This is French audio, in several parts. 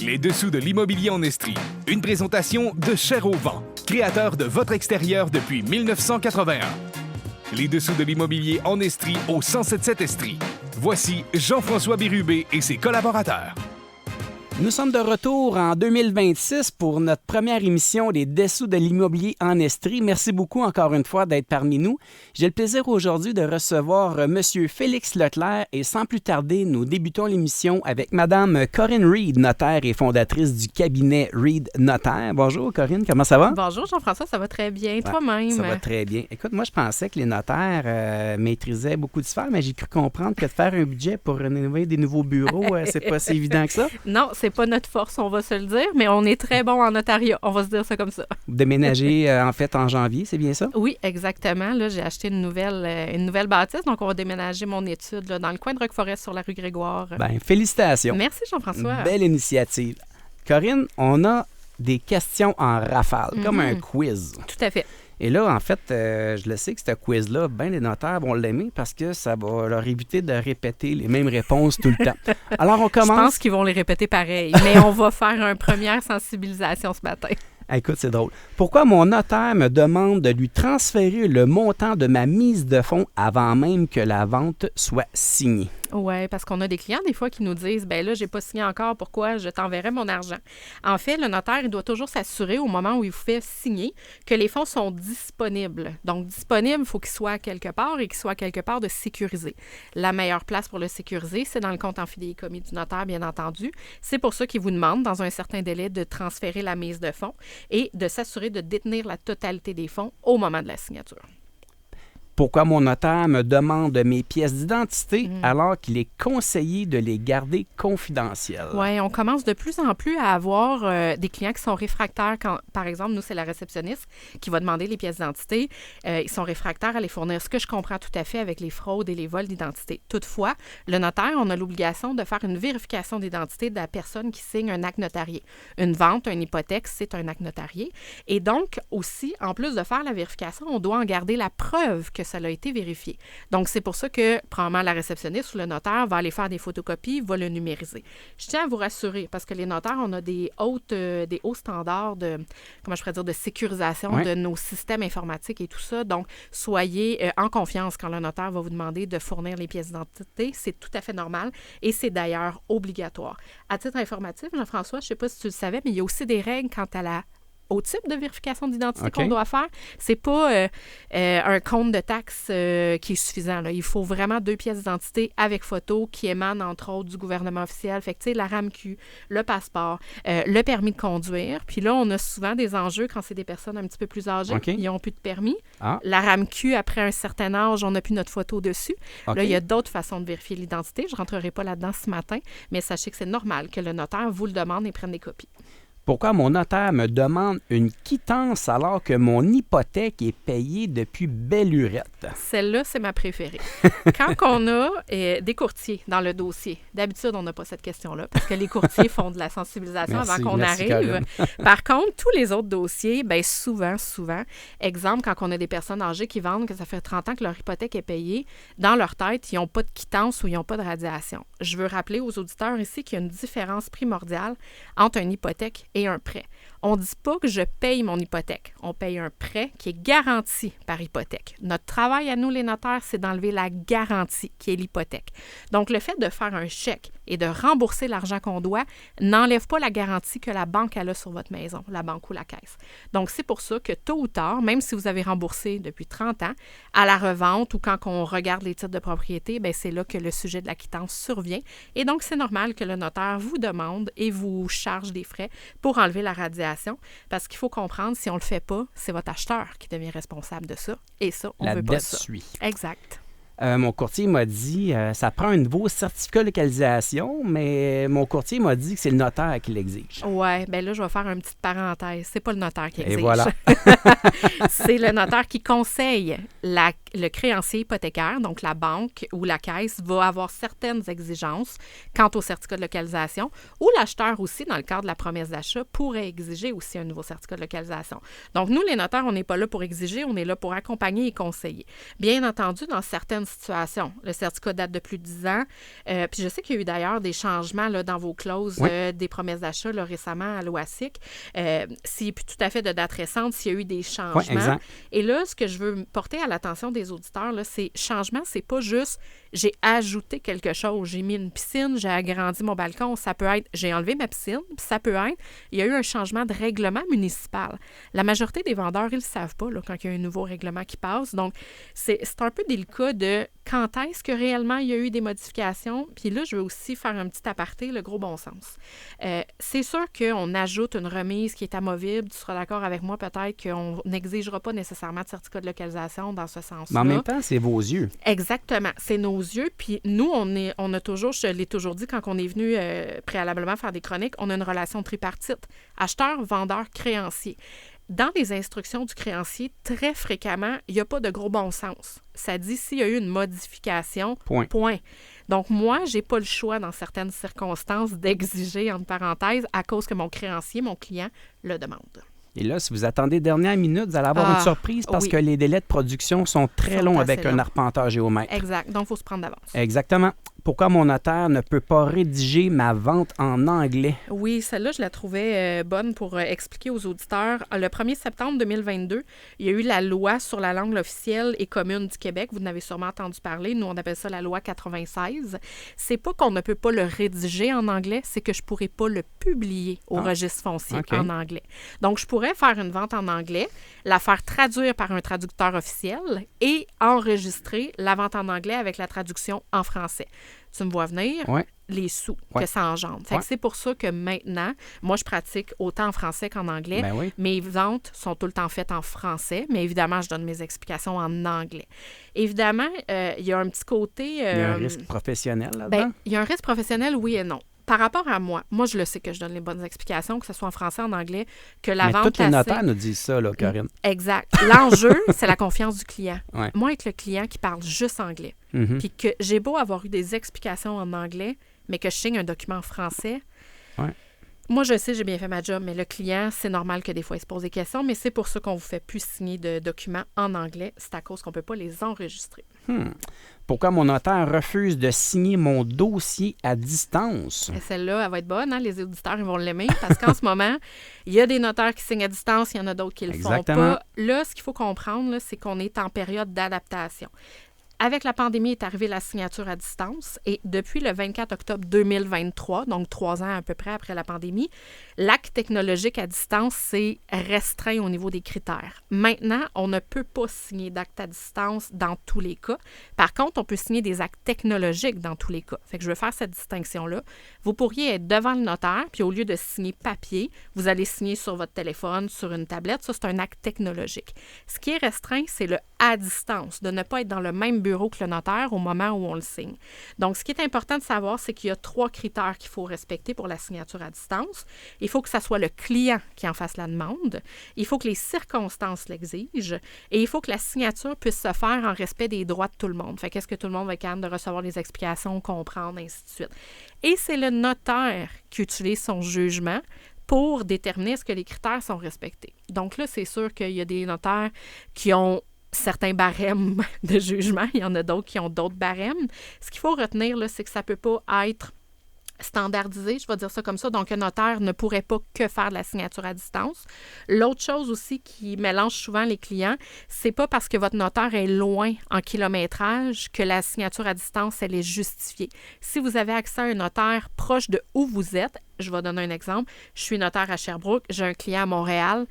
Les dessous de l'immobilier en Estrie. Une présentation de Cher au vent, créateur de votre extérieur depuis 1981. Les dessous de l'immobilier en Estrie au 1077 Estrie. Voici Jean-François Bérubé et ses collaborateurs. Nous sommes de retour en 2026 pour notre première émission des Dessous de l'immobilier en Estrie. Merci beaucoup encore une fois d'être parmi nous. J'ai le plaisir aujourd'hui de recevoir M. Félix Leclerc et sans plus tarder, nous débutons l'émission avec Mme Corinne Reed, notaire et fondatrice du cabinet Reed Notaire. Bonjour Corinne, comment ça va? Bonjour Jean-François, ça va très bien. Toi-même? Ça va très bien. Écoute, moi je pensais que les notaires maîtrisaient beaucoup de sphères, mais j'ai cru comprendre que de faire un budget pour rénover des nouveaux bureaux, c'est pas si évident que ça. Non, c'est pas notre force, on va se le dire, mais on est très bon en notariat, on va se dire ça comme ça. Vous déménagez en fait en janvier, c'est bien ça? Oui, exactement. Là, j'ai acheté une nouvelle bâtisse, donc on va déménager mon étude là, dans le coin de Roqueforest sur la rue Grégoire. Bien, félicitations. Merci Jean-François. Belle initiative. Corinne, on a des questions en rafale, comme un quiz. Tout à fait. Et là, en fait, je le sais que ce quiz-là, bien les notaires vont l'aimer parce que ça va leur éviter de répéter les mêmes réponses tout le temps. Alors, on commence. Je pense qu'ils vont les répéter pareil, mais on va faire une première sensibilisation ce matin. Écoute, c'est drôle. Pourquoi mon notaire me demande de lui transférer le montant de ma mise de fonds avant même que la vente soit signée? Oui, parce qu'on a des clients des fois qui nous disent « ben là, j'ai pas signé encore, pourquoi je t'enverrai mon argent? » En fait, le notaire, il doit toujours s'assurer au moment où il vous fait signer que les fonds sont disponibles. Donc, disponibles, il faut qu'ils soient quelque part et qu'ils soient quelque part de sécurisé. La meilleure place pour le sécuriser, c'est dans le compte en fidéicommis du notaire, bien entendu. C'est pour ça qu'il vous demande, dans un certain délai, de transférer la mise de fonds et de s'assurer de détenir la totalité des fonds au moment de la signature. Pourquoi mon notaire me demande mes pièces d'identité alors qu'il est conseillé de les garder confidentielles? Oui, on commence de plus en plus à avoir des clients qui sont réfractaires. Quand, par exemple, nous, c'est la réceptionniste qui va demander les pièces d'identité. Ils sont réfractaires à les fournir, ce que je comprends tout à fait avec les fraudes et les vols d'identité. Toutefois, le notaire, on a l'obligation de faire une vérification d'identité de la personne qui signe un acte notarié. Une vente, une hypothèque, c'est un acte notarié. Et donc, aussi, en plus de faire la vérification, on doit en garder la preuve que ça a été vérifié. Donc, c'est pour ça que, probablement, la réceptionniste ou le notaire va aller faire des photocopies, va le numériser. Je tiens à vous rassurer, parce que les notaires, on a des hauts standards de, comment je pourrais dire, de sécurisation de nos systèmes informatiques et tout ça. Donc, soyez en confiance quand le notaire va vous demander de fournir les pièces d'identité. C'est tout à fait normal et c'est d'ailleurs obligatoire. À titre informatif, Jean-François, je ne sais pas si tu le savais, mais il y a aussi des règles quant à au type de vérification d'identité qu'on doit faire. C'est pas un compte de taxes qui est suffisant. Là. Il faut vraiment 2 pièces d'identité avec photo qui émanent, entre autres, du gouvernement officiel. Fait que, tu sais, la RAMQ, le passeport, le permis de conduire. Puis là, on a souvent des enjeux quand c'est des personnes un petit peu plus âgées. Ils n'ont plus de permis. La RAMQ, après un certain âge, on n'a plus notre photo dessus. Là, il y a d'autres façons de vérifier l'identité. Je ne rentrerai pas là-dedans ce matin, mais sachez que c'est normal que le notaire vous le demande et prenne des copies. Pourquoi mon notaire me demande une quittance alors que mon hypothèque est payée depuis belle lurette? Celle-là, c'est ma préférée. Quand on a des courtiers dans le dossier, d'habitude, on n'a pas cette question-là parce que les courtiers font de la sensibilisation avant qu'on arrive. Par contre, tous les autres dossiers, bien souvent, exemple, quand on a des personnes âgées qui vendent que ça fait 30 ans que leur hypothèque est payée, dans leur tête, ils n'ont pas de quittance ou ils n'ont pas de radiation. Je veux rappeler aux auditeurs ici qu'il y a une différence primordiale entre une hypothèque et un prêt. On ne dit pas que je paye mon hypothèque. On paye un prêt qui est garanti par hypothèque. Notre travail à nous, les notaires, c'est d'enlever la garantie qui est l'hypothèque. Donc, le fait de faire un chèque et de rembourser l'argent qu'on doit n'enlève pas la garantie que la banque a sur votre maison, la banque ou la caisse. Donc, c'est pour ça que tôt ou tard, même si vous avez remboursé depuis 30 ans, à la revente ou quand on regarde les titres de propriété, bien, c'est là que le sujet de la quittance survient. Et donc, c'est normal que le notaire vous demande et vous charge des frais pour enlever la radiation. Parce qu'il faut comprendre, si on ne le fait pas, c'est votre acheteur qui devient responsable de ça. Et ça, on ne veut pas ça. La dette suit. Exact. Mon courtier m'a dit ça prend un nouveau certificat de localisation, mais mon courtier m'a dit que c'est le notaire qui l'exige. Oui, bien là, je vais faire une petite parenthèse. C'est pas le notaire qui exige. Et voilà. C'est le notaire qui conseille le créancier hypothécaire, donc la banque ou la caisse, va avoir certaines exigences quant au certificat de localisation, ou l'acheteur aussi, dans le cadre de la promesse d'achat, pourrait exiger aussi un nouveau certificat de localisation. Donc, nous, les notaires, on n'est pas là pour exiger, on est là pour accompagner et conseiller. Bien entendu, dans certaines situations, le certificat date de plus de 10 ans, puis je sais qu'il y a eu d'ailleurs des changements là, dans vos clauses des promesses d'achat là, récemment à l'OASIC. C'est plus tout à fait de date récente, s'il y a eu des changements. Et là, ce que je veux porter à l'attention des auditeurs, là, c'est changement, c'est pas juste j'ai ajouté quelque chose, j'ai mis une piscine, j'ai agrandi mon balcon, ça peut être j'ai enlevé ma piscine, puis ça peut être il y a eu un changement de règlement municipal. La majorité des vendeurs, ils ne le savent pas là, quand il y a un nouveau règlement qui passe. Donc, c'est un peu délicat de quand est-ce que réellement il y a eu des modifications. Puis là, je veux aussi faire un petit aparté, le gros bon sens. C'est sûr qu'on ajoute une remise qui est amovible. Tu seras d'accord avec moi peut-être qu'on n'exigera pas nécessairement de certificat de localisation dans ce sens-là. Mais en même temps, c'est vos yeux. Exactement. C'est nos yeux. Puis nous, on a toujours, je l'ai toujours dit quand on est venu préalablement faire des chroniques, on a une relation tripartite. Acheteur, vendeur, créancier. Dans les instructions du créancier, très fréquemment, il n'y a pas de gros bon sens. Ça dit s'il y a eu une modification, point. Donc, moi, je n'ai pas le choix dans certaines circonstances d'exiger, entre parenthèses, à cause que mon créancier, mon client, le demande. Et là, si vous attendez dernière minute, vous allez avoir une surprise parce que les délais de production sont très longs avec un arpenteur géomètre. Exact. Donc, il faut se prendre d'avance. Exactement. Pourquoi mon notaire ne peut pas rédiger ma vente en anglais? Oui, celle-là, je la trouvais bonne pour expliquer aux auditeurs. Le 1er septembre 2022, il y a eu la loi sur la langue officielle et commune du Québec. Vous en avez sûrement entendu parler. Nous, on appelle ça la loi 96. C'est pas qu'on ne peut pas le rédiger en anglais, c'est que je pourrais pas le publier au registre foncier en anglais. Donc, je pourrais faire une vente en anglais, la faire traduire par un traducteur officiel et enregistrer la vente en anglais avec la traduction en français. Tu me vois venir, les sous que ça engendre. Fait que c'est pour ça que maintenant, moi, je pratique autant en français qu'en anglais. Mes ventes sont tout le temps faites en français, mais évidemment, je donne mes explications en anglais. Évidemment, il y a un petit côté... il y a un risque professionnel là-dedans? Il y a un risque professionnel, oui et non. Par rapport à moi, je le sais que je donne les bonnes explications, que ce soit en français, en anglais, que la vente... tous les notaires nous disent ça, là, Corinne. Exact. L'enjeu, c'est la confiance du client. Moi, avec le client qui parle juste anglais, puis que j'ai beau avoir eu des explications en anglais, mais que je signe un document en français, moi, je sais, j'ai bien fait ma job, mais le client, c'est normal que des fois, il se pose des questions, mais c'est pour ça qu'on vous fait plus signer de documents en anglais. C'est à cause qu'on ne peut pas les enregistrer. Pourquoi mon notaire refuse de signer mon dossier à distance? Et celle-là, elle va être bonne, hein? Les auditeurs, ils vont l'aimer, parce qu'en ce moment, il y a des notaires qui signent à distance, il y en a d'autres qui ne le font pas. Là, ce qu'il faut comprendre, là, c'est qu'on est en période d'adaptation. Avec la pandémie est arrivée la signature à distance et depuis le 24 octobre 2023, donc 3 ans à peu près après la pandémie, l'acte technologique à distance s'est restreint au niveau des critères. Maintenant, on ne peut pas signer d'acte à distance dans tous les cas. Par contre, on peut signer des actes technologiques dans tous les cas. Fait que je veux faire cette distinction-là. Vous pourriez être devant le notaire, puis au lieu de signer papier, vous allez signer sur votre téléphone, sur une tablette. Ça, c'est un acte technologique. Ce qui est restreint, c'est le à distance, de ne pas être dans le même bureau que le notaire au moment où on le signe. Donc, ce qui est important de savoir, c'est qu'il y a 3 critères qu'il faut respecter pour la signature à distance. Il faut que ça soit le client qui en fasse la demande. Il faut que les circonstances l'exigent. Et il faut que la signature puisse se faire en respect des droits de tout le monde. Fait qu'est-ce que tout le monde va être capable de recevoir les explications, comprendre, ainsi de suite. Et c'est le notaire qui utilise son jugement pour déterminer est-ce que les critères sont respectés. Donc là, c'est sûr qu'il y a des notaires qui ont certains barèmes de jugement. Il y en a d'autres qui ont d'autres barèmes. Ce qu'il faut retenir, là, c'est que ça ne peut pas être standardisé, je vais dire ça comme ça. Donc, un notaire ne pourrait pas que faire de la signature à distance. L'autre chose aussi qui mélange souvent les clients, c'est pas parce que votre notaire est loin en kilométrage que la signature à distance, elle est justifiée. Si vous avez accès à un notaire proche de où vous êtes, je vais donner un exemple. Je suis notaire à Sherbrooke, j'ai un client à Montréal.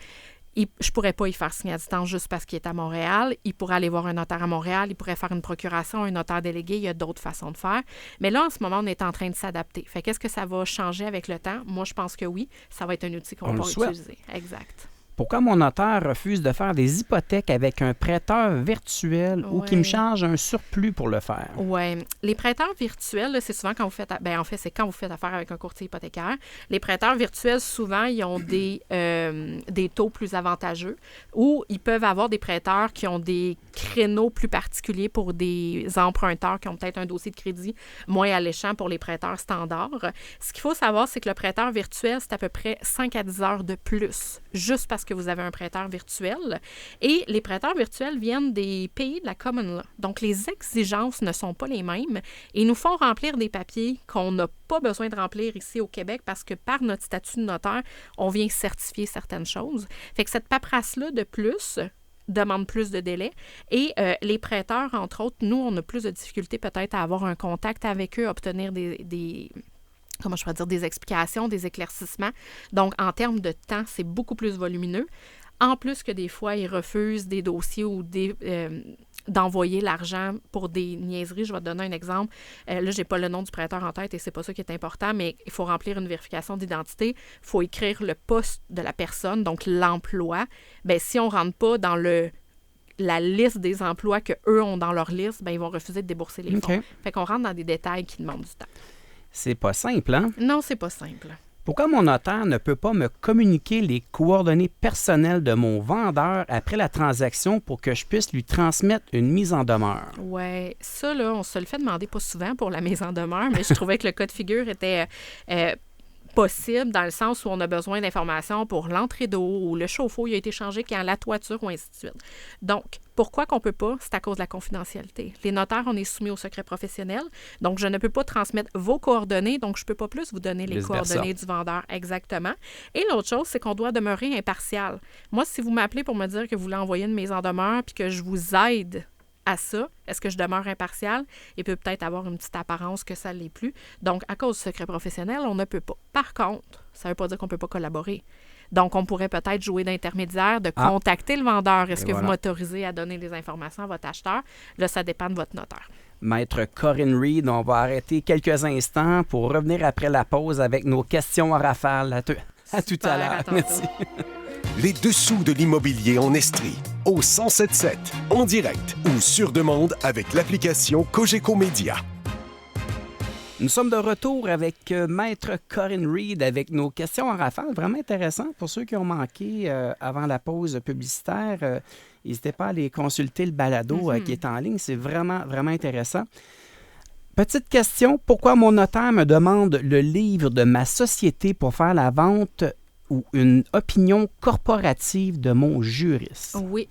Je ne pourrais pas y faire signer à distance juste parce qu'il est à Montréal. Il pourrait aller voir un notaire à Montréal. Il pourrait faire une procuration, un notaire délégué. Il y a d'autres façons de faire. Mais là, en ce moment, on est en train de s'adapter. Fait qu'est-ce que ça va changer avec le temps? Moi, je pense que oui. Ça va être un outil qu'on va utiliser. Exact. Pourquoi mon notaire refuse de faire des hypothèques avec un prêteur virtuel ou qui me charge un surplus pour le faire? Oui. Les prêteurs virtuels, là, c'est souvent quand vous faites... en fait, c'est quand vous faites affaire avec un courtier hypothécaire. Les prêteurs virtuels, souvent, ils ont des taux plus avantageux ou ils peuvent avoir des prêteurs qui ont des créneaux plus particuliers pour des emprunteurs qui ont peut-être un dossier de crédit moins alléchant pour les prêteurs standards. Ce qu'il faut savoir, c'est que le prêteur virtuel, c'est à peu près 5 à 10 heures de plus, juste parce que vous avez un prêteur virtuel. Et les prêteurs virtuels viennent des pays de la common law. Donc, les exigences ne sont pas les mêmes et nous font remplir des papiers qu'on n'a pas besoin de remplir ici au Québec parce que par notre statut de notaire, on vient certifier certaines choses. Fait que cette paperasse-là de plus demande plus de délai. Et les prêteurs, entre autres, nous, on a plus de difficultés peut-être à avoir un contact avec eux, à obtenir des explications, des éclaircissements. Donc, en termes de temps, c'est beaucoup plus volumineux. En plus que des fois, ils refusent des dossiers ou d'envoyer l'argent pour des niaiseries. Je vais te donner un exemple. Là, je n'ai pas le nom du prêteur en tête et c'est pas ça qui est important, mais il faut remplir une vérification d'identité. Il faut écrire le poste de la personne, donc l'emploi. Bien, si on ne rentre pas dans la liste des emplois qu'eux ont dans leur liste, bien, ils vont refuser de débourser les fonds. Fait qu'on rentre dans des détails qui demandent du temps. C'est pas simple, hein? Non, c'est pas simple. Pourquoi mon notaire ne peut pas me communiquer les coordonnées personnelles de mon vendeur après la transaction pour que je puisse lui transmettre une mise en demeure? Oui, ça, là, on se le fait demander pas souvent pour la mise en demeure, mais je trouvais que le cas de figure était possible dans le sens où on a besoin d'informations pour l'entrée d'eau ou le chauffe-eau, il a été changé quand la toiture ou ainsi de suite. Donc, pourquoi qu'on ne peut pas? C'est à cause de la confidentialité. Les notaires, on est soumis au secret professionnel, donc je ne peux pas transmettre vos coordonnées, donc je ne peux pas plus vous donner les coordonnées du vendeur exactement. Et l'autre chose, c'est qu'on doit demeurer impartial. Moi, si vous m'appelez pour me dire que vous voulez envoyer une mise en demeure puis que je vous aide à ça, est-ce que je demeure impartial? Il peut peut-être avoir une petite apparence que ça ne l'est plus. Donc, à cause du secret professionnel, on ne peut pas. Par contre, ça ne veut pas dire qu'on ne peut pas collaborer. Donc, on pourrait peut-être jouer d'intermédiaire, de contacter le vendeur. Est-ce que vous m'autorisez à donner des informations à votre acheteur? Là, ça dépend de votre notaire. Maître Corinne Reed, on va arrêter quelques instants pour revenir après la pause avec nos questions en rafale. À tout à l'heure. Merci. Les dessous de l'immobilier en Estrie, au 107.7, en direct ou sur demande avec l'application Cogeco Média. Nous sommes de retour avec Maître Corinne Reed avec nos questions en rafale. Vraiment intéressant. Pour ceux qui ont manqué avant la pause publicitaire, n'hésitez pas à aller consulter le balado qui est en ligne. C'est vraiment, vraiment intéressant. Petite question, pourquoi mon notaire me demande le livre de ma société pour faire la vente ou une opinion corporative de mon juriste? Oui.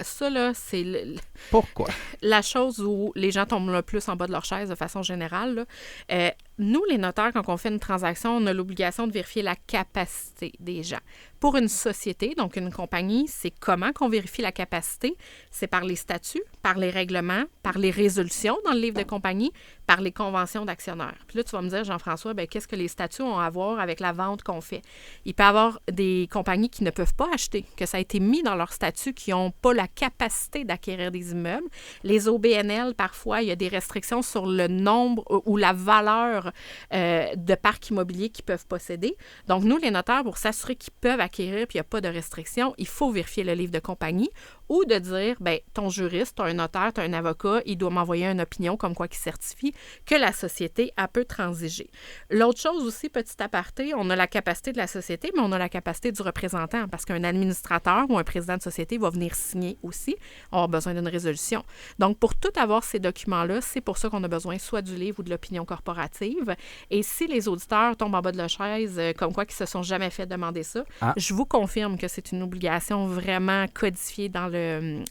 Ça, là, c'est Pourquoi? La chose où les gens tombent le plus en bas de leur chaise de façon générale. Là. Nous, les notaires, quand on fait une transaction, on a l'obligation de vérifier la capacité des gens. Pour une société, donc une compagnie, c'est comment qu'on vérifie la capacité? C'est par les statuts, par les règlements, par les résolutions dans le livre de compagnie, par les conventions d'actionnaires. Puis là, tu vas me dire, Jean-François, qu'est-ce que les statuts ont à voir avec la vente qu'on fait? Il peut y avoir des compagnies qui ne peuvent pas acheter, que ça a été mis dans leur statut, qui n'ont pas la capacité d'acquérir des immeubles. Les OBNL, parfois, il y a des restrictions sur le nombre ou la valeur de parcs immobiliers qu'ils peuvent posséder. Donc, nous, les notaires, pour s'assurer qu'ils peuvent acquérir puis il n'y a pas de restrictions, il faut vérifier le livre de compagnie ou de dire, ton juriste, tu as un notaire, tu as un avocat, il doit m'envoyer une opinion comme quoi qui certifie que la société, elle peut transiger. L'autre chose aussi, petit aparté, on a la capacité de la société, mais on a la capacité du représentant parce qu'un administrateur ou un président de société va venir signer aussi. On a besoin d'une résolution. Donc, pour tout avoir ces documents-là, c'est pour ça qu'on a besoin soit du livre ou de l'opinion corporative. Et si les auditeurs tombent en bas de la chaise, comme quoi qu'ils se sont jamais fait demander ça, je vous confirme que c'est une obligation vraiment codifiée dans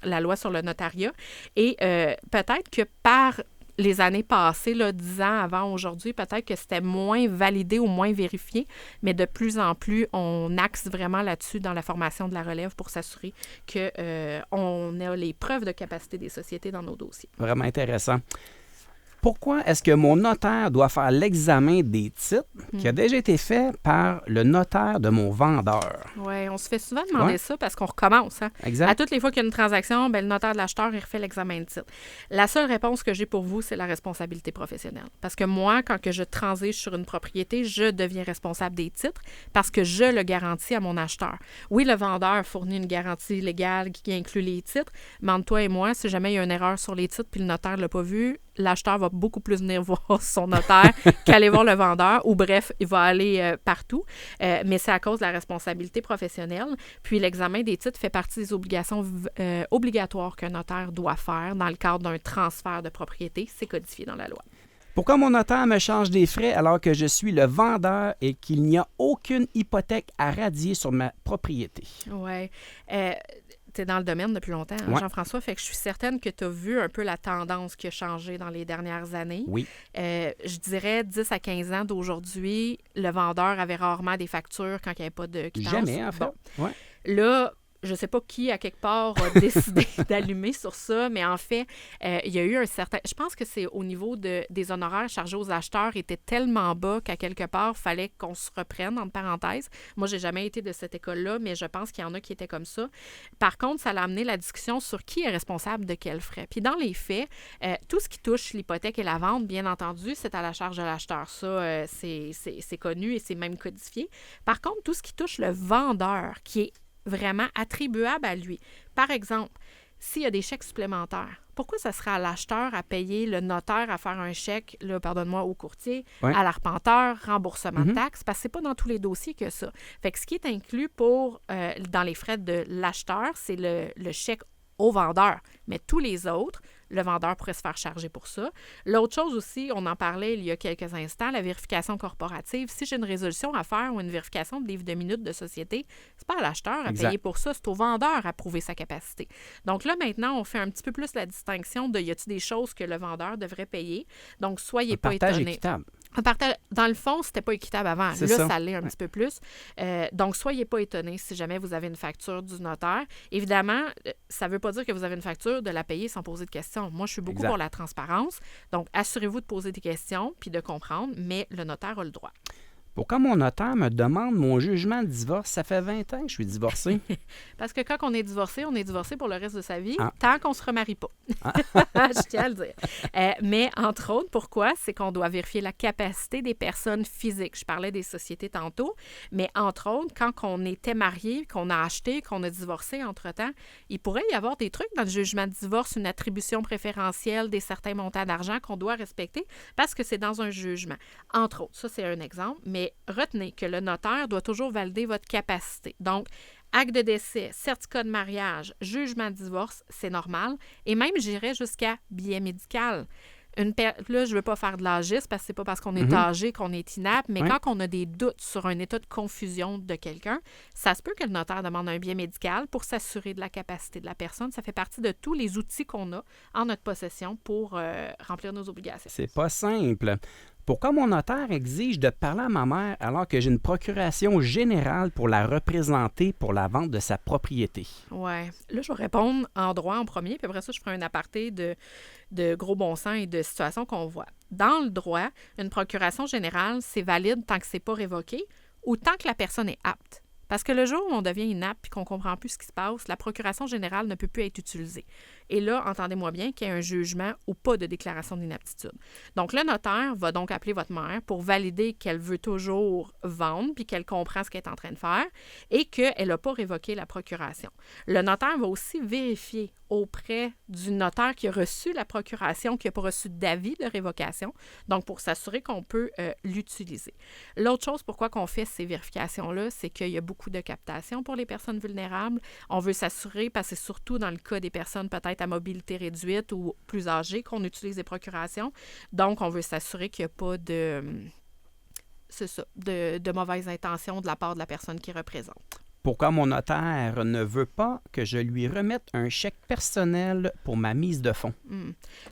la loi sur le notariat. Et peut-être que par les années passées, 10 ans avant aujourd'hui, peut-être que c'était moins validé ou moins vérifié, mais de plus en plus, on axe vraiment là-dessus dans la formation de la relève pour s'assurer qu'on a les preuves de capacité des sociétés dans nos dossiers. Vraiment intéressant. Pourquoi est-ce que mon notaire doit faire l'examen des titres qui a déjà été fait par le notaire de mon vendeur? Oui, on se fait souvent demander ça parce qu'on recommence. Hein? Exact. À toutes les fois qu'il y a une transaction, le notaire de l'acheteur, il refait l'examen de titre. La seule réponse que j'ai pour vous, c'est la responsabilité professionnelle. Parce que moi, quand que je transige sur une propriété, je deviens responsable des titres parce que je le garantis à mon acheteur. Oui, le vendeur fournit une garantie légale qui inclut les titres, mais entre toi et moi, si jamais il y a une erreur sur les titres puis le notaire ne l'a pas vu, l'acheteur va beaucoup plus venir voir son notaire qu'aller voir le vendeur, ou bref, il va aller partout. Mais c'est à cause de la responsabilité professionnelle. Puis l'examen des titres fait partie des obligations obligatoires qu'un notaire doit faire dans le cadre d'un transfert de propriété. C'est codifié dans la loi. Pourquoi mon notaire me charge des frais alors que je suis le vendeur et qu'il n'y a aucune hypothèque à radier sur ma propriété? Oui. Tu es dans le domaine depuis longtemps, hein, Jean-François, fait que je suis certaine que tu as vu un peu la tendance qui a changé dans les dernières années. Oui. Je dirais 10 à 15 ans d'aujourd'hui, le vendeur avait rarement des factures quand il n'y avait pas de quittance. Jamais, en fait. Bon. Ouais. Là, je ne sais pas qui, à quelque part, a décidé d'allumer sur ça, mais en fait, il y a eu un certain... Je pense que c'est au niveau des honoraires chargés aux acheteurs étaient tellement bas qu'à quelque part, il fallait qu'on se reprenne, entre parenthèses. Moi, je n'ai jamais été de cette école-là, mais je pense qu'il y en a qui étaient comme ça. Par contre, ça a amené la discussion sur qui est responsable de quels frais. Puis dans les faits, tout ce qui touche l'hypothèque et la vente, bien entendu, c'est à la charge de l'acheteur. Ça, c'est connu et c'est même codifié. Par contre, tout ce qui touche le vendeur, qui est vraiment attribuable à lui. Par exemple, s'il y a des chèques supplémentaires, pourquoi ça serait à l'acheteur à payer le notaire à faire un chèque, là, pardonne-moi, au courtier, à l'arpenteur, remboursement de taxes, parce que c'est pas dans tous les dossiers que ça. Fait que ce qui est inclus dans les frais de l'acheteur, c'est le chèque au vendeur. Mais tous les autres, le vendeur pourrait se faire charger pour ça. L'autre chose aussi, on en parlait il y a quelques instants, la vérification corporative. Si j'ai une résolution à faire ou une vérification de livre de minutes de société, c'est pas à l'acheteur à payer pour ça, c'est au vendeur à prouver sa capacité. Donc là, maintenant, on fait un petit peu plus la distinction de y a-t-il des choses que le vendeur devrait payer. Donc, soyez pas étonnés. Équitable. Dans le fond, c'était pas équitable avant. C'est Là, ça l'est un petit peu plus. Donc, soyez pas étonnés si jamais vous avez une facture du notaire. Évidemment, ça veut pas dire que vous avez une facture de la payer sans poser de questions. Moi, je suis beaucoup pour la transparence. Donc, assurez-vous de poser des questions puis de comprendre, mais le notaire a le droit. Pourquoi mon notaire me demande mon jugement de divorce? Ça fait 20 ans que je suis divorcé. Parce que quand on est divorcé pour le reste de sa vie, tant qu'on ne se remarie pas. Je tiens à le dire. Mais entre autres, pourquoi? C'est qu'on doit vérifier la capacité des personnes physiques. Je parlais des sociétés tantôt, mais entre autres, quand on était marié, qu'on a acheté, qu'on a divorcé entre-temps, il pourrait y avoir des trucs dans le jugement de divorce, une attribution préférentielle des certains montants d'argent qu'on doit respecter parce que c'est dans un jugement. Entre autres, ça c'est un exemple, mais retenez que le notaire doit toujours valider votre capacité. Donc, acte de décès, certificat de mariage, jugement de divorce, c'est normal. Et même, j'irais jusqu'à billet médical. Là, je ne veux pas faire de l'âgisme parce que c'est pas parce qu'on est âgé qu'on est inapte, mais quand on a des doutes sur un état de confusion de quelqu'un, ça se peut que le notaire demande un billet médical pour s'assurer de la capacité de la personne. Ça fait partie de tous les outils qu'on a en notre possession pour remplir nos obligations. C'est pas simple. Pourquoi mon notaire exige de parler à ma mère alors que j'ai une procuration générale pour la représenter pour la vente de sa propriété? Oui. Là, je vais répondre en droit en premier, puis après ça, je ferai un aparté de gros bon sens et de situations qu'on voit. Dans le droit, une procuration générale, c'est valide tant que c'est pas révoqué ou tant que la personne est apte. Parce que le jour où on devient inapte et qu'on ne comprend plus ce qui se passe, la procuration générale ne peut plus être utilisée. Et là, entendez-moi bien qu'il y a un jugement ou pas de déclaration d'inaptitude. Donc, le notaire va donc appeler votre mère pour valider qu'elle veut toujours vendre puis qu'elle comprend ce qu'elle est en train de faire et qu'elle n'a pas révoqué la procuration. Le notaire va aussi vérifier auprès du notaire qui a reçu la procuration, qui n'a pas reçu d'avis de révocation, donc pour s'assurer qu'on peut l'utiliser. L'autre chose, pourquoi on fait ces vérifications-là, c'est qu'il y a beaucoup de captation pour les personnes vulnérables. On veut s'assurer, parce que c'est surtout dans le cas des personnes peut-être à mobilité réduite ou plus âgées qu'on utilise des procurations. Donc, on veut s'assurer qu'il n'y a pas de mauvaises intentions de la part de la personne qui représente. Pourquoi mon notaire ne veut pas que je lui remette un chèque personnel pour ma mise de fonds?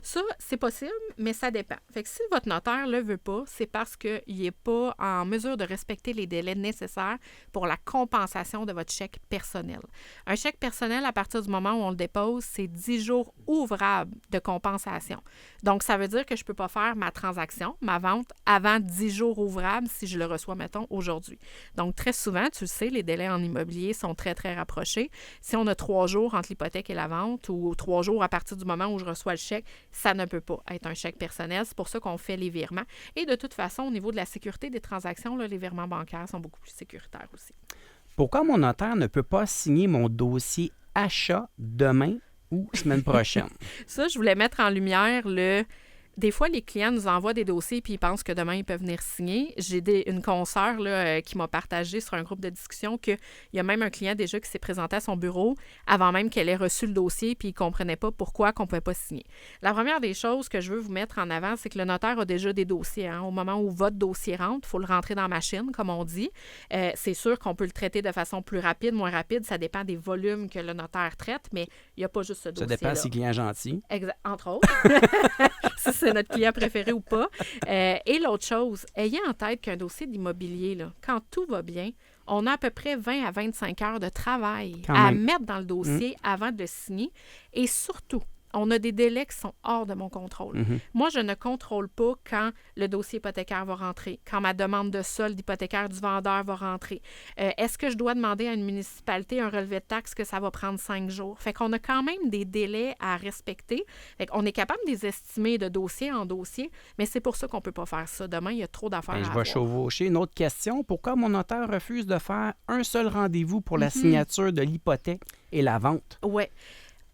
Ça, c'est possible, mais ça dépend. Fait que si votre notaire ne le veut pas, c'est parce qu'il n'est pas en mesure de respecter les délais nécessaires pour la compensation de votre chèque personnel. Un chèque personnel, à partir du moment où on le dépose, c'est 10 jours ouvrables de compensation. Donc, ça veut dire que je ne peux pas faire ma transaction, ma vente, avant 10 jours ouvrables si je le reçois, mettons, aujourd'hui. Donc, très souvent, tu le sais, les délais en immobilier sont très, très rapprochés. Si on a 3 jours entre l'hypothèque et la vente ou 3 jours à partir du moment où je reçois le chèque, ça ne peut pas être un chèque personnel. C'est pour ça qu'on fait les virements. Et de toute façon, au niveau de la sécurité des transactions, là, les virements bancaires sont beaucoup plus sécuritaires aussi. Pourquoi mon notaire ne peut pas signer mon dossier achat demain ou semaine prochaine? Ça, je voulais mettre en lumière Des fois, les clients nous envoient des dossiers puis ils pensent que demain, ils peuvent venir signer. J'ai une consoeur qui m'a partagé sur un groupe de discussion qu'il y a même un client déjà qui s'est présenté à son bureau avant même qu'elle ait reçu le dossier puis il ne comprenait pas pourquoi qu'on ne pouvait pas signer. La première des choses que je veux vous mettre en avant, c'est que le notaire a déjà des dossiers. Hein. Au moment où votre dossier rentre, il faut le rentrer dans la machine, comme on dit. C'est sûr qu'on peut le traiter de façon plus rapide, moins rapide. Ça dépend des volumes que le notaire traite, mais il n'y a pas juste ce dossier-là. Ça dépend si le client est gentil. Entre autres. Si c'est notre client préféré ou pas. Et l'autre chose, ayez en tête qu'un dossier d'immobilier, là, quand tout va bien, on a à peu près 20 à 25 heures de travail à mettre dans le dossier avant de le signer. Et surtout, on a des délais qui sont hors de mon contrôle. Moi, je ne contrôle pas quand le dossier hypothécaire va rentrer, quand ma demande de solde hypothécaire du vendeur va rentrer. Est-ce que je dois demander à une municipalité un relevé de taxes que ça va prendre 5 jours? Fait qu'on a quand même des délais à respecter. Fait qu'on est capable de les estimer de dossier en dossier, mais c'est pour ça qu'on ne peut pas faire ça. Demain, il y a trop d'affaires à Je vais avoir. chevaucher une autre question. Pourquoi mon notaire refuse de faire un seul rendez-vous pour la signature de l'hypothèque et la vente? Oui.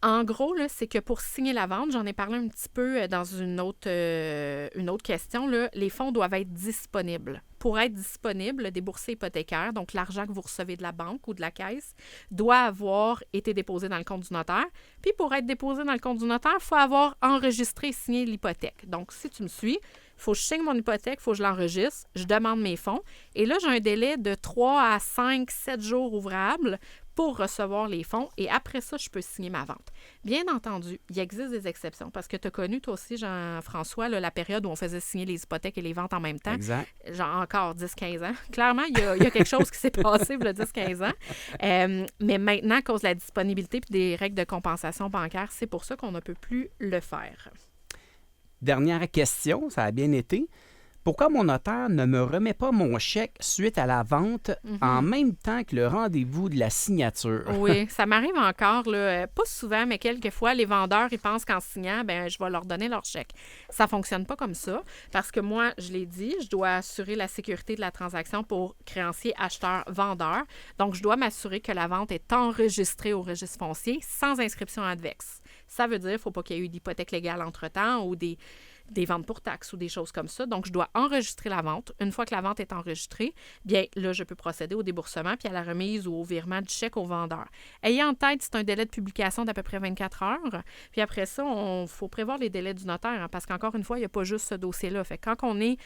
En gros, là, c'est que pour signer la vente, j'en ai parlé un petit peu dans une autre question, là, les fonds doivent être disponibles. Pour être disponible, le déboursé hypothécaire, donc l'argent que vous recevez de la banque ou de la caisse, doit avoir été déposé dans le compte du notaire. Puis pour être déposé dans le compte du notaire, il faut avoir enregistré et signé l'hypothèque. Donc, si tu me suis, il faut que je signe mon hypothèque, il faut que je l'enregistre, je demande mes fonds. Et là, j'ai un délai de 3 à 5, 7 jours ouvrables pour recevoir les fonds et après ça, je peux signer ma vente. Bien entendu, il existe des exceptions parce que tu as connu toi aussi, Jean-François, là, la période où on faisait signer les hypothèques et les ventes en même temps. Exact. Genre encore 10-15 ans. Clairement, il y a quelque chose qui s'est passé il y a 10-15 ans. Mais maintenant, à cause de la disponibilité et des règles de compensation bancaire, c'est pour ça qu'on ne peut plus le faire. Dernière question, ça a bien été. Pourquoi mon notaire ne me remet pas mon chèque suite à la vente en même temps que le rendez-vous de la signature? Oui, ça m'arrive encore, là, pas souvent, mais quelquefois, les vendeurs, ils pensent qu'en signant, je vais leur donner leur chèque. Ça ne fonctionne pas comme ça parce que moi, je l'ai dit, je dois assurer la sécurité de la transaction pour créancier, acheteur, vendeur. Donc, je dois m'assurer que la vente est enregistrée au registre foncier sans inscription advexe. Ça veut dire qu'il ne faut pas qu'il y ait eu d'hypothèque légale entre-temps ou des ventes pour taxes ou des choses comme ça. Donc, je dois enregistrer la vente. Une fois que la vente est enregistrée, bien là, je peux procéder au déboursement puis à la remise ou au virement du chèque au vendeur. Ayez en tête, c'est un délai de publication d'à peu près 24 heures. Puis après ça, il faut prévoir les délais du notaire parce qu'encore une fois, il n'y a pas juste ce dossier-là. Fait que quand on est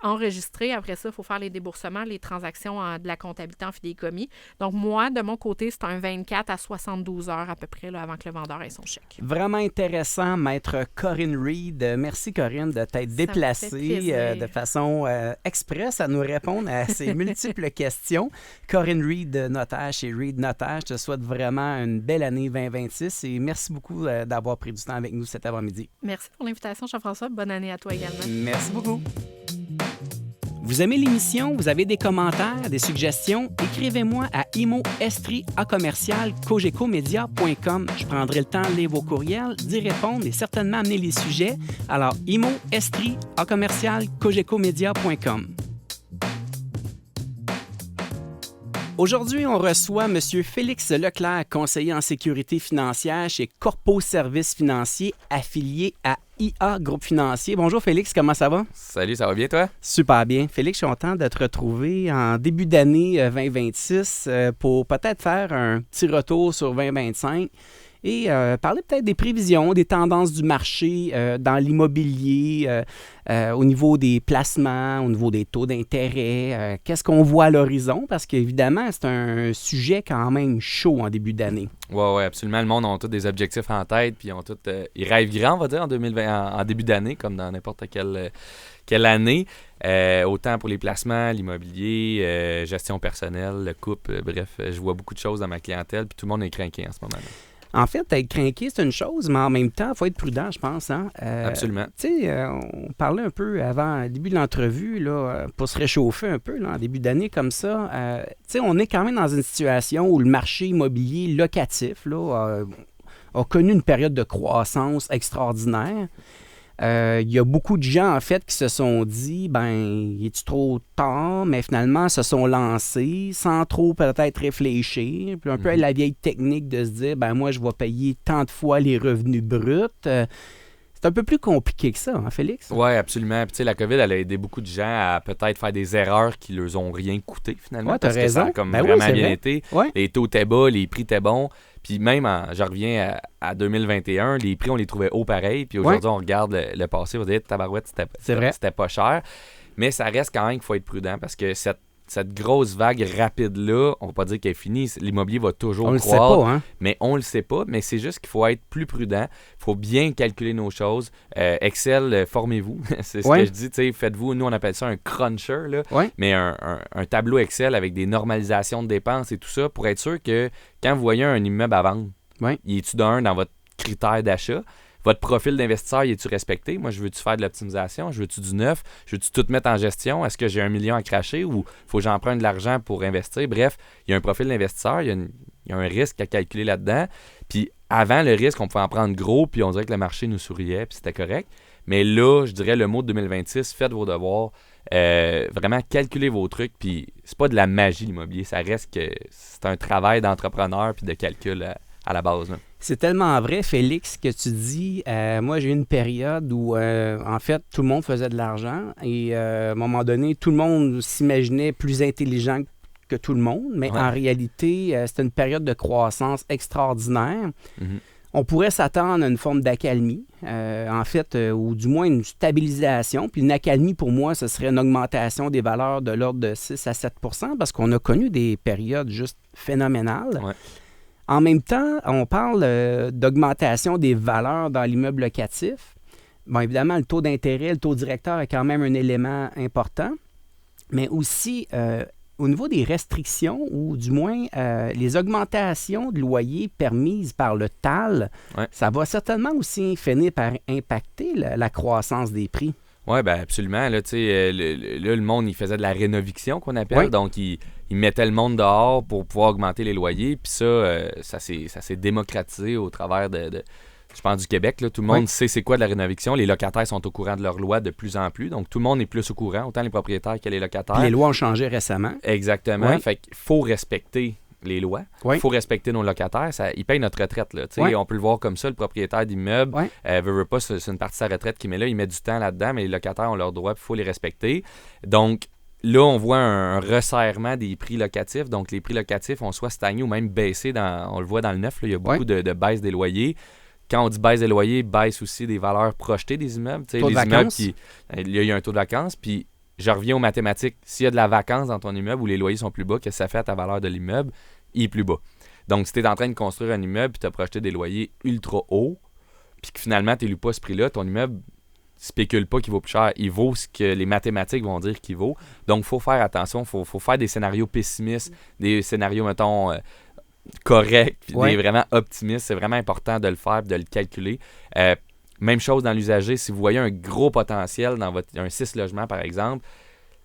enregistré, après ça, il faut faire les déboursements, les transactions de la comptabilité en fidéicommis. Donc, moi, de mon côté, c'est un 24 à 72 heures à peu près là, avant que le vendeur ait son chèque. Vraiment intéressant, Maître Corinne Reed. Merci, Corinne, de t'être déplacée de façon express à nous répondre à ces multiples questions. Corinne Reed, notaire chez Reed Notaire, je te souhaite vraiment une belle année 2026 et merci beaucoup d'avoir pris du temps avec nous cet avant-midi. Merci pour l'invitation, Jean-François. Bonne année à toi également. Merci beaucoup. Vous aimez l'émission? Vous avez des commentaires, des suggestions? Écrivez-moi à imo@cogecomedia.com. Je prendrai le temps de lire vos courriels, d'y répondre et certainement amener les sujets. Alors, imo@cogecomedia.com. Aujourd'hui, on reçoit M. Félix Leclerc, conseiller en sécurité financière chez Corpo Services Financiers, affilié à IA Groupe Financier. Bonjour Félix, comment ça va? Salut, ça va bien toi? Super bien. Félix, je suis content de te retrouver en début d'année 2026 pour peut-être faire un petit retour sur 2025 et parler peut-être des prévisions, des tendances du marché dans l'immobilier, au niveau des placements, au niveau des taux d'intérêt. Qu'est-ce qu'on voit à l'horizon? Parce qu'évidemment, c'est un sujet quand même chaud en début d'année. Oui, absolument. Le monde a tous des objectifs en tête, puis ils rêvent grand, on va dire, en 2020, en début d'année, comme dans n'importe quelle année. Autant pour les placements, l'immobilier, gestion personnelle, le couple, bref, je vois beaucoup de choses dans ma clientèle, puis tout le monde est craqué en ce moment-là. En fait, être craqué, c'est une chose, mais en même temps, il faut être prudent, je pense. Hein? Absolument. Tu sais, on parlait un peu avant le début de l'entrevue, là, pour se réchauffer un peu, là, en début d'année comme ça. Tu sais, on est quand même dans une situation où le marché immobilier locatif là, a connu une période de croissance extraordinaire. Il y a beaucoup de gens, en fait, qui se sont dit, est-tu trop tard? Mais finalement, se sont lancés sans trop peut-être réfléchir. Puis un peu la vieille technique de se dire, moi, je vais payer tant de fois les revenus bruts. C'est un peu plus compliqué que ça, hein, Félix? Oui, absolument. Puis, tu sais, la COVID, elle a aidé beaucoup de gens à peut-être faire des erreurs qui leur ont rien coûté, finalement. Oui, tu as raison. Que ça a comme vraiment bien été. Ouais. Les taux étaient bas, les prix étaient bons. Puis même, je reviens à 2021, les prix, on les trouvait hauts pareil. Puis aujourd'hui, on regarde le passé, on se dit, tabarouette, c'était pas cher. Mais ça reste quand même qu'il faut être prudent parce que cette grosse vague rapide-là, on va pas dire qu'elle est finie. L'immobilier va toujours croître. On le sait pas, hein? Mais on le sait pas. Mais c'est juste qu'il faut être plus prudent. Il faut bien calculer nos choses. Excel, formez-vous. C'est ce que je dis. Faites-vous, nous, on appelle ça un cruncher. Là, mais un tableau Excel avec des normalisations de dépenses et tout ça pour être sûr que quand vous voyez un immeuble à vendre, il est-tu d'un dans votre critère d'achat? Votre profil d'investisseur, y est-tu respecté? Moi, je veux-tu faire de l'optimisation? Je veux-tu du neuf? Je veux-tu tout mettre en gestion? Est-ce que j'ai 1 million à cracher ou faut que j'emprunte de l'argent pour investir? Bref, il y a un profil d'investisseur, il y a un risque à calculer là-dedans. Puis avant, le risque, on pouvait en prendre gros, puis on dirait que le marché nous souriait, puis c'était correct. Mais là, je dirais le mot de 2026, faites vos devoirs, vraiment calculez vos trucs, puis c'est pas de la magie l'immobilier, ça reste que c'est un travail d'entrepreneur puis de calcul à la base. Là. C'est tellement vrai, Félix, que tu dis. Moi, j'ai eu une période où, en fait, tout le monde faisait de l'argent et à un moment donné, tout le monde s'imaginait plus intelligent que tout le monde, mais en réalité, c'était une période de croissance extraordinaire. On pourrait s'attendre à une forme d'accalmie, en fait, ou du moins une stabilisation. Puis une accalmie, pour moi, ce serait une augmentation des valeurs de l'ordre de 6 à 7 % parce qu'on a connu des périodes juste phénoménales. Ouais. En même temps, on parle d'augmentation des valeurs dans l'immeuble locatif. Bon, évidemment, le taux d'intérêt, le taux directeur est quand même un élément important, mais aussi au niveau des restrictions ou du moins les augmentations de loyers permises par le TAL, ça va certainement aussi finir par impacter la croissance des prix. Oui, bien absolument. Là, le monde, il faisait de la rénoviction qu'on appelle. Donc, il mettait le monde dehors pour pouvoir augmenter les loyers. Puis ça s'est démocratisé au travers je pense, du Québec. Là. Tout le monde sait c'est quoi de la rénoviction. Les locataires sont au courant de leurs lois de plus en plus. Donc, tout le monde est plus au courant, autant les propriétaires que les locataires. Puis les lois ont changé récemment. Exactement. Fait qu'il faut respecter les lois. Il faut respecter nos locataires. Ils payent notre retraite. Là. On peut le voir comme ça, le propriétaire d'immeuble veut pas, c'est une partie de sa retraite qu'il met là. Il met du temps là-dedans, mais les locataires ont leurs droits, il faut les respecter. Donc, là, on voit un resserrement des prix locatifs. Donc, les prix locatifs ont soit stagné ou même baissé. On le voit dans le neuf. Là, il y a beaucoup de baisse des loyers. Quand on dit baisse des loyers, baisse aussi des valeurs projetées des immeubles. Taux de vacances. Il y a un taux de vacances, puis je reviens aux mathématiques. S'il y a de la vacance dans ton immeuble où les loyers sont plus bas, qu'est-ce que ça fait à ta valeur de l'immeuble? Il est plus bas. Donc, si tu es en train de construire un immeuble et tu as projeté des loyers ultra hauts, puis que finalement, tu n'élues pas ce prix-là, ton immeuble spécule pas qu'il vaut plus cher. Il vaut ce que les mathématiques vont dire qu'il vaut. Donc, il faut faire attention. Il faut faire des scénarios pessimistes, des scénarios, mettons, corrects, puis des vraiment optimistes. C'est vraiment important de le faire et de le calculer. Même chose dans l'usager. Si vous voyez un gros potentiel dans un 6 logements, par exemple,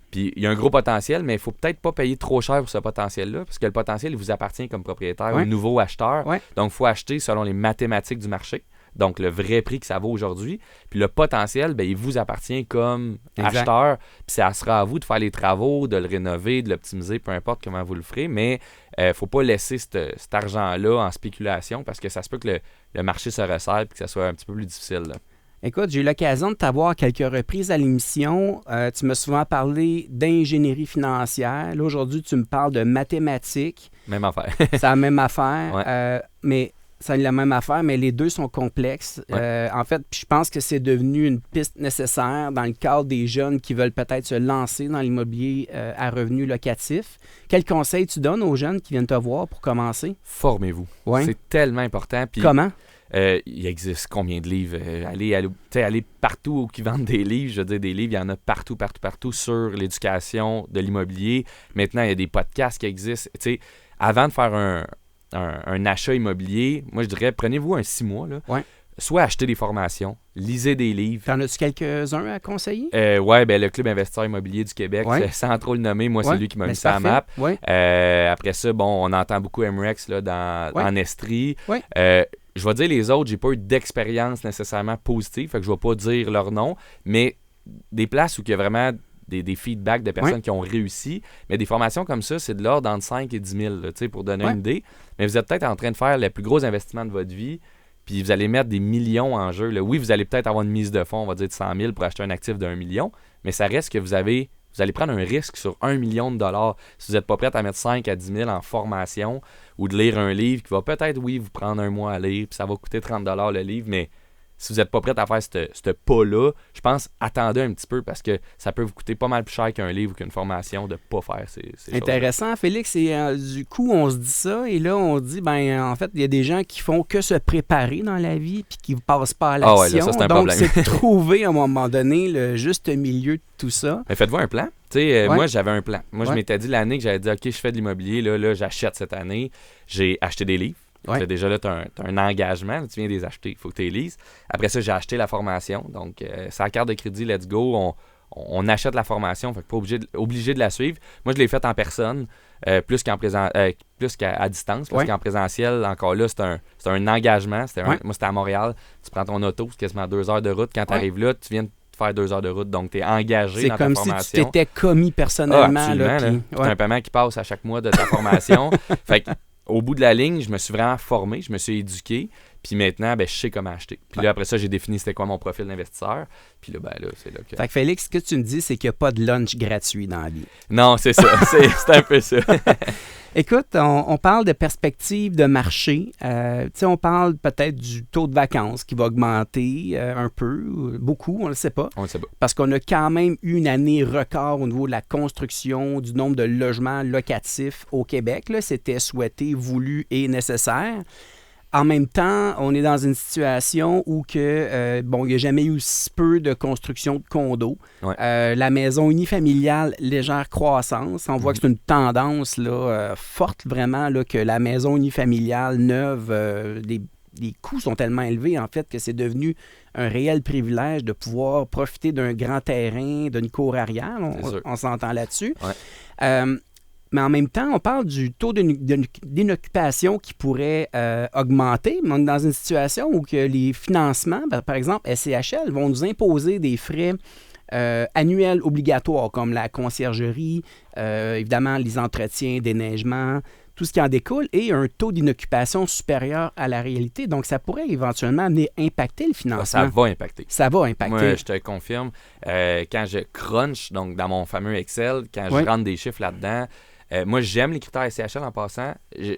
puis il y a un gros potentiel, mais il ne faut peut-être pas payer trop cher pour ce potentiel-là, parce que le potentiel, il vous appartient comme propriétaire ou nouveau acheteur. Donc, il faut acheter selon les mathématiques du marché. Donc, le vrai prix que ça vaut aujourd'hui. Puis le potentiel, bien, il vous appartient comme acheteur. Puis ça sera à vous de faire les travaux, de le rénover, de l'optimiser, peu importe comment vous le ferez. Mais il ne faut pas laisser cet argent-là en spéculation parce que ça se peut que le marché se resserre et que ça soit un petit peu plus difficile. Là. Écoute, j'ai eu l'occasion de t'avoir à quelques reprises à l'émission. Tu m'as souvent parlé d'ingénierie financière. Là, aujourd'hui, tu me parles de mathématiques. Même affaire. C'est la même affaire. Mais c'est la même affaire, mais les deux sont complexes. Ouais. En fait, puis je pense que c'est devenu une piste nécessaire dans le cadre des jeunes qui veulent peut-être se lancer dans l'immobilier à revenus locatifs. Quel conseil tu donnes aux jeunes qui viennent te voir pour commencer? Formez-vous. Ouais. C'est tellement important. Puis, Comment? il existe combien de livres? Allez partout où ils vendent des livres. Je veux dire, des livres, il y en a partout sur l'éducation de l'immobilier. Maintenant, il y a des podcasts qui existent. Tu sais, avant de faire un achat immobilier, moi, je dirais, prenez-vous un 6 mois. Là. Ouais. Soit achetez des formations, lisez des livres. T'en as-tu quelques-uns à conseiller? Oui, le Club investisseur immobilier du Québec, Ouais. sans trop le nommer, moi, c'est lui qui m'a mis c'est ça à map. Ouais. Après ça, bon, on entend beaucoup MREX là, Ouais. en Estrie. Ouais. Je vais dire les autres, j'ai pas eu d'expérience nécessairement positive, fait que je vais pas dire leur nom, mais des places où il y a vraiment des feedbacks de personnes Ouais. qui ont réussi. Mais des formations comme ça, c'est de l'ordre entre 5 et 10 000, là, pour donner Ouais. une idée. Mais vous êtes peut-être en train de faire le plus gros investissement de votre vie, puis vous allez mettre des millions en jeu. Là. Oui, vous allez peut-être avoir une mise de fonds, on va dire de 100 000 pour acheter un actif d'1 million, mais ça reste que vous allez prendre un risque sur 1 million de dollars si vous n'êtes pas prêt à mettre 5 à 10 000 en formation ou de lire un livre qui va peut-être, oui, vous prendre un mois à lire, puis ça va coûter 30 $ le livre, mais si vous n'êtes pas prêt à faire ce pas-là, je pense, attendez un petit peu parce que ça peut vous coûter pas mal plus cher qu'un livre ou qu'une formation de ne pas faire ces choses-là. Intéressant, Félix. Et du coup, on se dit ça et là, on dit, en fait, il y a des gens qui font que se préparer dans la vie puis qui ne passent pas à l'action. Ah ouais, là, ça, c'est un Donc, problème. c'est de trouver à un moment donné le juste milieu de tout ça. Mais faites-vous un plan. Ouais. Moi, j'avais un plan. Moi, Ouais. je m'étais dit l'année que j'avais dit, OK, je fais de l'immobilier, là j'achète cette année. J'ai acheté des livres. Ouais. Déjà, là, tu as un engagement. Là, tu viens de les acheter. Il faut que tu les lises. Après ça, j'ai acheté la formation. Donc, c'est la carte de crédit, let's go. On achète la formation. Fait que pas obligé de la suivre. Moi, je l'ai faite en personne, plus qu'à distance. Parce Ouais. qu'en présentiel, encore là, c'est un engagement. Ouais. Moi, c'était à Montréal. Tu prends ton auto, c'est quasiment 2 heures de route. Quand tu arrives là, tu viens de faire 2 heures de route. Donc, tu es engagé C'est dans ta comme si formation. tu t'étais commis personnellement. Absolument, là, là. puis- C'est un paiement qui passe à chaque mois de ta formation. Fait que, au bout de la ligne, je me suis vraiment formé, je me suis éduqué, puis maintenant, je sais comment acheter. Puis là, après ça, j'ai défini c'était quoi mon profil d'investisseur. Puis là, c'est là que... Fait que Félix, ce que tu me dis, c'est qu'il n'y a pas de lunch gratuit dans la vie. Non, c'est ça. c'est un peu ça. Écoute, on parle de perspectives de marché. On parle peut-être du taux de vacances qui va augmenter un peu, beaucoup, on ne le sait pas. On ne sait pas. Parce qu'on a quand même eu une année record au niveau de la construction, du nombre de logements locatifs au Québec. Là, c'était souhaité, voulu et nécessaire. En même temps, on est dans une situation où il n'y a jamais eu si peu de construction de condos. Ouais. La maison unifamiliale, légère croissance. On voit que c'est une tendance là, forte vraiment, là, que la maison unifamiliale neuve, les coûts sont tellement élevés en fait que c'est devenu un réel privilège de pouvoir profiter d'un grand terrain, d'une cour arrière. On s'entend là-dessus. Ouais. Mais en même temps, on parle du taux d'inoccupation qui pourrait augmenter. Mais on est dans une situation où que les financements, par exemple, SCHL, vont nous imposer des frais annuels obligatoires comme la conciergerie, évidemment les entretiens, déneigement, tout ce qui en découle, et un taux d'inoccupation supérieur à la réalité. Donc, ça pourrait éventuellement impacter le financement. Ça va impacter. Ça va impacter. Moi, je te confirme, quand je crunch, donc dans mon fameux Excel, quand je rentre des chiffres là-dedans, moi, j'aime les critères SCHL en passant.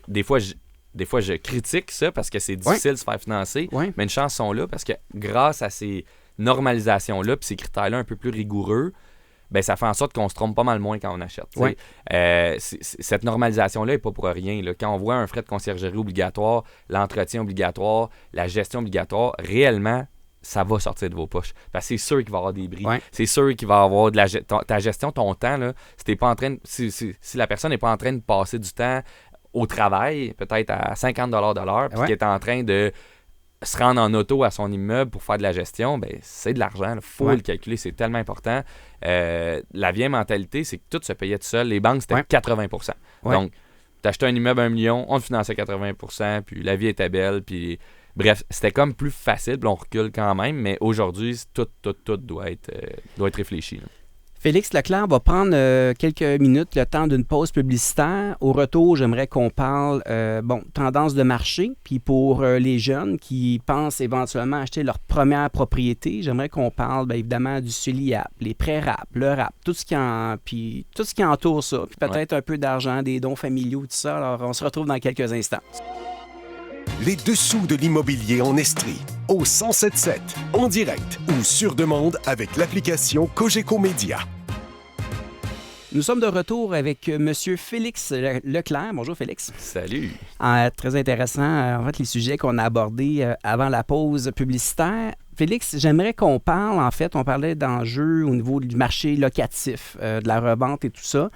Des fois, je critique ça parce que c'est difficile de se faire financer, mais une chance sont là parce que grâce à ces normalisations-là puis ces critères-là un peu plus rigoureux, ça fait en sorte qu'on se trompe pas mal moins quand on achète. Cette normalisation-là n'est pas pour rien. Là. Quand on voit un frais de conciergerie obligatoire, l'entretien obligatoire, la gestion obligatoire, réellement, ça va sortir de vos poches. Parce que c'est sûr qu'il va y avoir des bris. Ouais. C'est sûr qu'il va y avoir de ta gestion, ton temps. Là, si la personne n'est pas en train de passer du temps au travail, peut-être à 50 $ de l'heure, puis qu'elle est en train de se rendre en auto à son immeuble pour faire de la gestion, c'est de l'argent. Il faut le calculer. C'est tellement important. La vieille mentalité, c'est que tout se payait tout seul. Les banques, c'était 80 %. Donc, tu achetais un immeuble à 1 million, on te finançait 80 %, puis la vie était belle, puis... Bref, c'était comme plus facile, puis on recule quand même, mais aujourd'hui, tout doit être réfléchi. Là. Félix Leclerc va prendre quelques minutes, le temps d'une pause publicitaire. Au retour, j'aimerais qu'on parle, tendance de marché, puis pour les jeunes qui pensent éventuellement acheter leur première propriété, j'aimerais qu'on parle, évidemment, du CELIAP, les prêts RAP, le RAP, tout ce qui entoure ça, puis peut-être un peu d'argent, des dons familiaux, tout ça. Alors, on se retrouve dans quelques instants. Les dessous de l'immobilier en Estrie, au 107.7, en direct ou sur demande avec l'application Cogeco Média. Nous sommes de retour avec M. Félix Leclerc. Bonjour, Félix. Salut. Très intéressant, en fait, les sujets qu'on a abordés avant la pause publicitaire. Félix, j'aimerais qu'on parle, en fait, on parlait d'enjeux au niveau du marché locatif, de la revente et tout ça.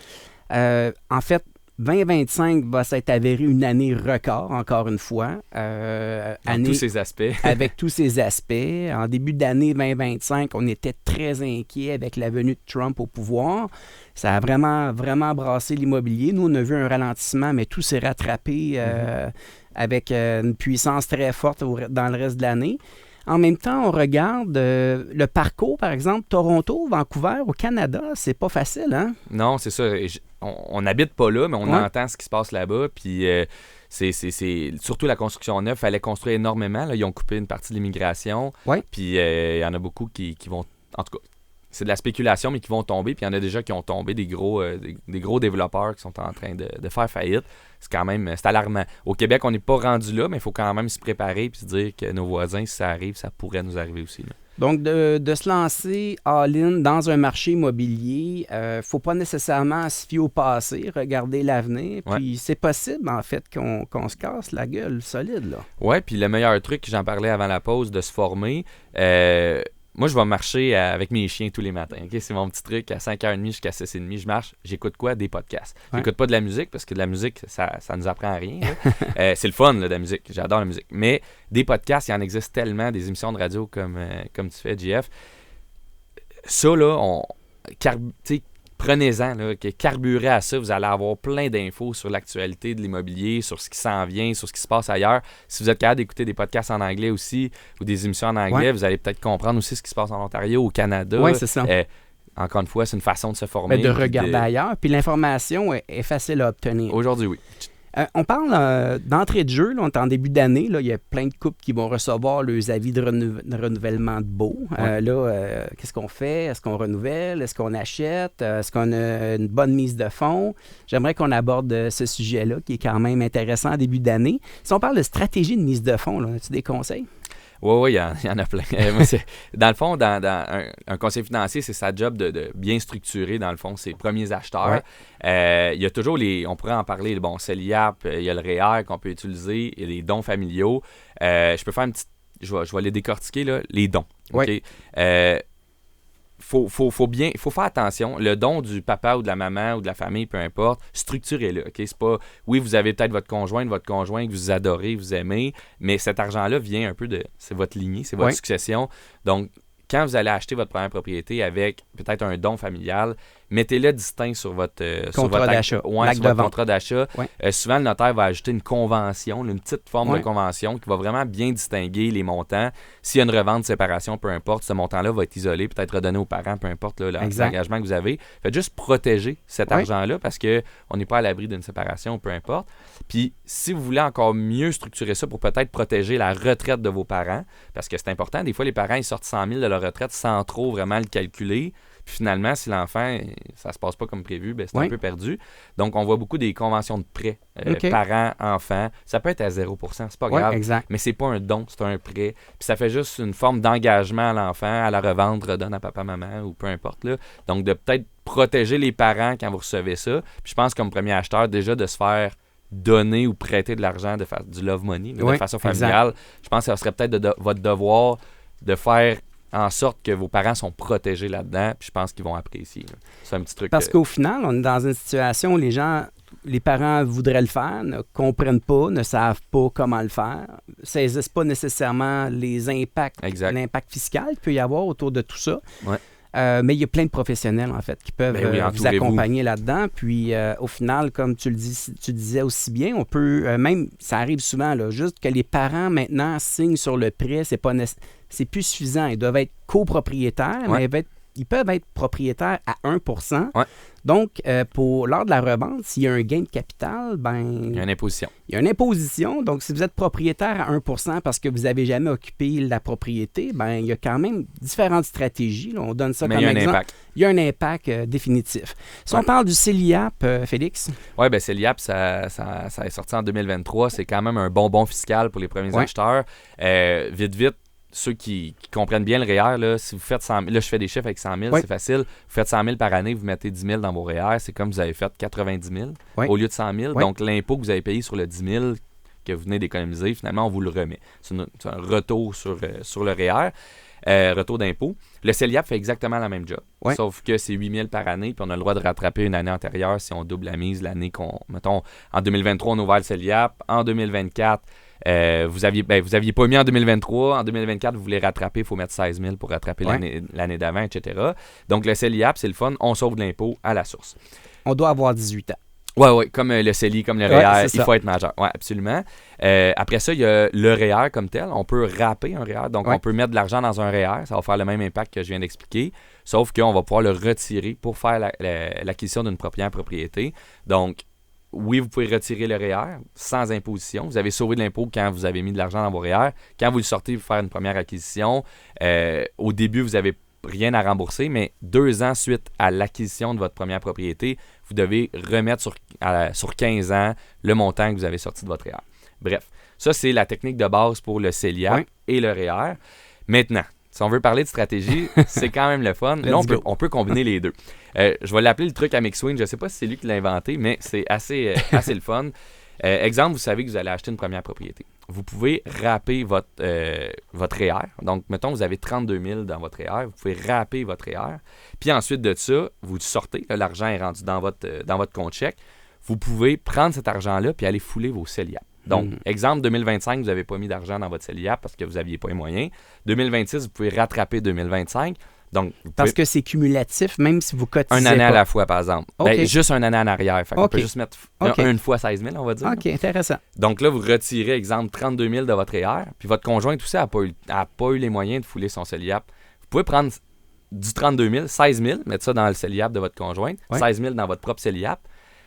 En fait, 2025 va s'être avéré une année record, encore une fois. Avec tous ses aspects. Avec tous ses aspects. En début d'année 2025, on était très inquiets avec la venue de Trump au pouvoir. Ça a vraiment, vraiment brassé l'immobilier. Nous, on a vu un ralentissement, mais tout s'est rattrapé avec une puissance très forte dans le reste de l'année. En même temps, on regarde le parcours, par exemple, Toronto, Vancouver, au Canada, c'est pas facile, hein? Non, c'est ça. On n'habite pas là, mais on entend ce qui se passe là-bas. Puis c'est surtout la construction neuve. Il fallait construire énormément. Là. Ils ont coupé une partie de l'immigration. Ouais. Puis il y en a beaucoup qui vont... En tout cas, c'est de la spéculation, mais qui vont tomber. Puis il y en a déjà qui ont tombé, des gros développeurs qui sont en train de faire faillite. C'est quand même c'est alarmant. Au Québec, on n'est pas rendu là, mais il faut quand même se préparer et se dire que nos voisins, si ça arrive, ça pourrait nous arriver aussi. Là. Donc, de se lancer all-in dans un marché immobilier, il ne faut pas nécessairement se fier au passé, regarder l'avenir. Puis c'est possible, en fait, qu'on se casse la gueule solide, là. Oui, puis le meilleur truc, j'en parlais avant la pause, de se former. Moi, je vais marcher avec mes chiens tous les matins. Okay? C'est mon petit truc. À 5h30 jusqu'à 6h30, je marche. J'écoute quoi? Des podcasts. J'écoute pas de la musique parce que de la musique, ça nous apprend à rien. C'est le fun, là, de la musique. J'adore la musique. Mais des podcasts, il y en existe tellement. Des émissions de radio comme tu fais, JF. Ça, là, prenez-en, là, carburez à ça. Vous allez avoir plein d'infos sur l'actualité de l'immobilier, sur ce qui s'en vient, sur ce qui se passe ailleurs. Si vous êtes capable d'écouter des podcasts en anglais aussi ou des émissions en anglais, vous allez peut-être comprendre aussi ce qui se passe en Ontario, au Canada. Oui, c'est ça. Encore une fois, c'est une façon de se former. Mais de regarder ailleurs. Puis l'information est facile à obtenir. Aujourd'hui, oui. On parle d'entrée de jeu, là, on est en début d'année, là, il y a plein de couples qui vont recevoir leurs avis de renouvellement de baux. Qu'est-ce qu'on fait? Est-ce qu'on renouvelle? Est-ce qu'on achète? Est-ce qu'on a une bonne mise de fonds? J'aimerais qu'on aborde ce sujet-là qui est quand même intéressant en début d'année. Si on parle de stratégie de mise de fonds, là, as-tu des conseils? Oui, il y en a plein. Dans le fond, un conseiller financier, c'est sa job de bien structurer, dans le fond, ses premiers acheteurs. Il y a toujours on pourrait en parler, CELIAP, il y a le REER qu'on peut utiliser, il y a les dons familiaux. Je peux faire une petite... Je vais les décortiquer, là, les dons. Okay? Faut faire attention. Le don du papa ou de la maman ou de la famille, peu importe, structurez-le. Okay? C'est pas... Oui, vous avez peut-être votre conjoint que vous adorez, vous aimez, mais cet argent-là vient un peu de... C'est votre lignée, c'est votre succession. Donc, quand vous allez acheter votre première propriété avec peut-être un don familial, mettez-le distinct sur votre contrat d'achat. Sur votre contrat d'achat. Souvent, le notaire va ajouter une convention, une petite forme de convention qui va vraiment bien distinguer les montants. S'il y a une revente, séparation, peu importe, ce montant-là va être isolé, peut-être redonné aux parents, peu importe l'engagement que vous avez. Faites juste protéger cet argent-là parce qu'on n'est pas à l'abri d'une séparation, peu importe. Puis, si vous voulez encore mieux structurer ça pour peut-être protéger la retraite de vos parents, parce que c'est important, des fois, les parents, ils sortent 100 000 de leur retraite sans trop vraiment le calculer. Puis finalement, si l'enfant, ça se passe pas comme prévu, c'est un peu perdu. Donc, on voit beaucoup des conventions de prêt, parents, enfants. Ça peut être à 0%, c'est pas grave. Exact. Mais c'est pas un don, c'est un prêt. Puis ça fait juste une forme d'engagement à l'enfant, à la revente, redonne à papa, maman ou peu importe. Là. Donc, de peut-être protéger les parents quand vous recevez ça. Puis je pense comme premier acheteur, déjà de se faire donner ou prêter de l'argent, du love money, de façon familiale. Je pense que ça serait peut-être votre devoir de faire en sorte que vos parents sont protégés là-dedans, puis je pense qu'ils vont apprécier. Là. C'est un petit truc. Parce qu'au final, on est dans une situation où les parents voudraient le faire, ne comprennent pas, ne savent pas comment le faire, ne saisissent pas nécessairement les impacts, l'impact fiscal qu'il peut y avoir autour de tout ça. Mais il y a plein de professionnels, en fait, qui peuvent vous accompagner là-dedans. Puis, au final, comme tu disais aussi bien, on peut, même, ça arrive souvent, là, juste que les parents, maintenant, signent sur le prêt, c'est plus suffisant. Ils doivent être copropriétaires, mais ils peuvent être propriétaires à 1%. Donc, lors de la revente, s'il y a un gain de capital, Il y a une imposition. il y a une imposition. Donc, si vous êtes propriétaire à 1% parce que vous n'avez jamais occupé la propriété, il y a quand même différentes stratégies. Là. On donne ça Mais comme il y a un exemple. impact. Il y a un impact définitif. Si on parle du CELIAP, Félix. Oui, bien, CELIAP, ça est sorti en 2023. C'est quand même un bonbon fiscal pour les premiers acheteurs. Vite, ceux qui comprennent bien le REER, là, si vous faites 100 000, là, je fais des chiffres avec 100 000, c'est facile. Vous faites 100 000 par année, vous mettez 10 000 dans vos REER, c'est comme vous avez fait 90 000 au lieu de 100 000. Donc, l'impôt que vous avez payé sur le 10 000 que vous venez d'économiser, finalement, on vous le remet. C'est un retour sur le REER. Retour d'impôt. Le CELIAP fait exactement la même job. Sauf que c'est 8 000 par année, puis on a le droit de rattraper une année antérieure si on double la mise l'année mettons, en 2023, on a ouvert le CELIAP. En 2024, vous aviez pas mis en 2023. En 2024, vous voulez rattraper, il faut mettre 16 000 pour rattraper l'année d'avant, etc. Donc, le CELIAP, c'est le fun. On sauve de l'impôt à la source. On doit avoir 18 ans. Oui, comme le CELI, comme le REER, il faut être majeur. Oui, absolument. Après ça, il y a le REER comme tel. On peut râper un REER. Donc, on peut mettre de l'argent dans un REER. Ça va faire le même impact que je viens d'expliquer. Sauf qu'on va pouvoir le retirer pour faire l'acquisition d'une première propriété. Donc, oui, vous pouvez retirer le REER sans imposition. Vous avez sauvé de l'impôt quand vous avez mis de l'argent dans vos REER. Quand vous le sortez pour faire une première acquisition, au début, vous n'avez rien à rembourser, mais 2 ans suite à l'acquisition de votre première propriété, vous devez remettre sur 15 ans le montant que vous avez sorti de votre REER. Bref, ça, c'est la technique de base pour le CELIAP et le REER. Maintenant, si on veut parler de stratégie, c'est quand même le fun. Là, on peut combiner les deux. Je vais l'appeler le truc à McSween. Je ne sais pas si c'est lui qui l'a inventé, mais c'est assez le fun. Exemple, vous savez que vous allez acheter une première propriété. Vous pouvez râper votre REER. Donc, mettons, vous avez 32 000 dans votre REER. Vous pouvez râper votre REER. Puis ensuite de ça, vous le sortez. Là, l'argent est rendu dans votre compte chèque. Vous pouvez prendre cet argent-là puis aller fouler vos CELIAP. Donc, exemple, 2025, vous n'avez pas mis d'argent dans votre CELIAP parce que vous n'aviez pas les moyens. 2026, vous pouvez rattraper 2025. Donc, parce que c'est cumulatif, même si vous cotisez une année à la fois, par exemple. Juste une année en arrière. Fait qu'on peut juste mettre une fois 16 000, on va dire. OK, intéressant. Donc là, vous retirez, exemple, 32 000 de votre REER, puis votre conjointe aussi n'a pas eu les moyens de fouler son CELIAP. Vous pouvez prendre du 32 000, 16 000, mettre ça dans le CELIAP de votre conjointe, 16 000 dans votre propre CELIAP.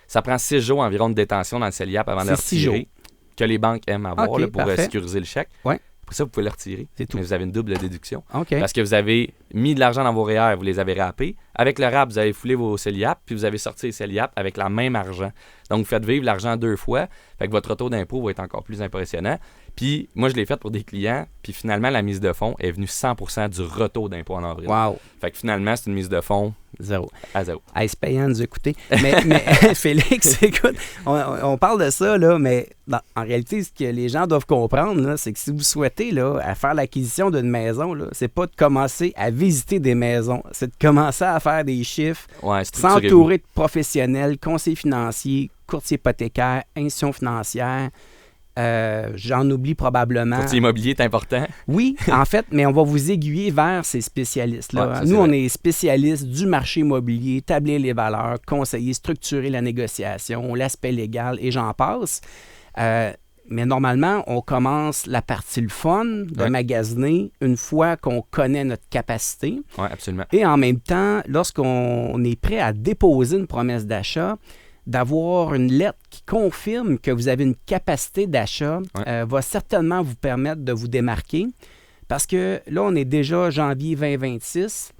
Ça prend 6 jours environ de détention dans le CELIAP avant de le retirer, que les banques aiment avoir là, pour sécuriser le chèque. Après ça, vous pouvez le retirer. C'est tout. Mais vous avez une double déduction. Parce que vous avez mis de l'argent dans vos REER, vous les avez râpés. Avec le râpe, vous avez foulé vos CELIAP, puis vous avez sorti les CELIAP avec le même argent. Donc, vous faites vivre l'argent 2 fois. Fait que votre taux d'impôt va être encore plus impressionnant. Puis, moi, je l'ai fait pour des clients. Puis, finalement, la mise de fonds est venue 100% du retour d'impôt en avril. Wow. Fait que finalement, c'est une mise de fonds à zéro. C'est payant de nous écouter. Mais Félix, écoute, on parle de ça, là, mais en réalité, ce que les gens doivent comprendre, là, c'est que si vous souhaitez là, à faire l'acquisition d'une maison, là, c'est pas de commencer à visiter des maisons, c'est de commencer à faire des chiffres, s'entourer de professionnels, conseillers financiers, courtiers hypothécaires, institutions financières. J'en oublie probablement. Courtier immobilier est important. Oui, en fait, mais on va vous aiguiller vers ces spécialistes-là. Nous, on est spécialistes du marché immobilier, établir les valeurs, conseiller, structurer la négociation, l'aspect légal et j'en passe. Mais normalement, on commence la partie le fun de magasiner une fois qu'on connaît notre capacité. Oui, absolument. Et en même temps, lorsqu'on est prêt à déposer une promesse d'achat, d'avoir une lettre qui confirme que vous avez une capacité d'achat va certainement vous permettre de vous démarquer. Parce que là, on est déjà janvier 2026.